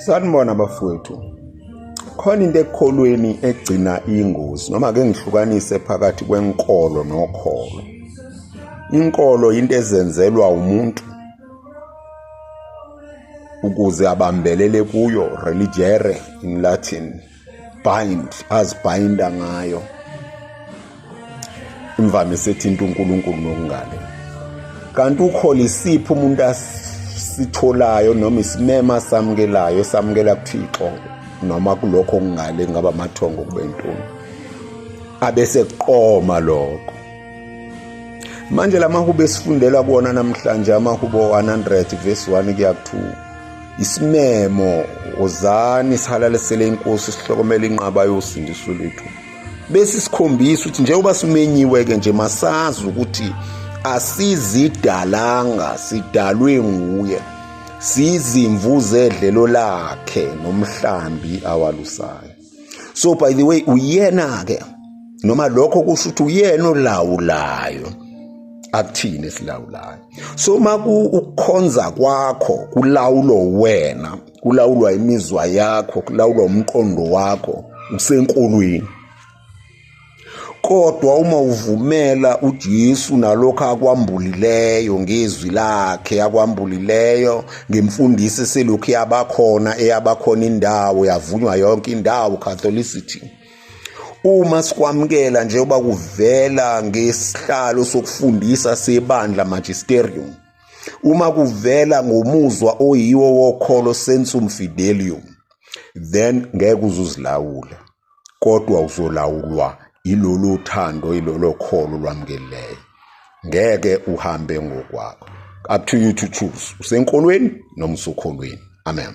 Sanibona bafowethu. Khona into ekukholweni egcina ingozi noma ake ngihlukanise phakathi kwenkolo nokholo. Inkolo into ezenzelwa umuntu ukuze abambelele kuyo, religere in Latin, bind, azibhinda ngayo. Imvamisa ethinta uNkulunkulu nokungale. Kanti ukholo isipho umuntu asitholayo noma isimema samukelayo esamukela kuThixo noma kulokho okungale ngaba amathongo kube intoni. Abese kuqoma lokho. Manje lamahubo esifundela kuona namhlanje amahubo 100 verse 1 kuya ku2. Isimemo ozani sihalalisele inkosi sihlokomela inqaba yosindiso lethu. Bese sikhombisa ukuthi njengoba simenyiwe ke nje masazi ukuthi asizidalanga, sidalwe nguye. Sizimvu zedlelo lakhe nomhlambi awalusayo. So by the way uyena ke noma lokho kusho ukuthi uyena olawulayo akuthini esilawulayo. So maku ukukhonza kwakho kulawulo wena, kulawulwa imizwa yakho, kulawulwa umqondo wakho usenkolweni. Kodwa uma uvumela uJesu nalokho akwambulileyo ngezwi lakhe akwambulileyo ngemfundiso selokhu yabakhona indawo yavunywa yonke indawo Catholicity. Uma sikwamukela njengoba kuvela ngesihlalo sokufundisa sebandla magisterium, uma kuvela ngomuzwa oyiwo wokholo sensum fidelium, then ngeke uzuzilawula kodwa uzolawulwa ilolo uthando ilolo kholo lwamukeleyo. Ngeke uhambe ngokwakho. Up to you to choose. Usenkolweni noma usukholweni. Amen.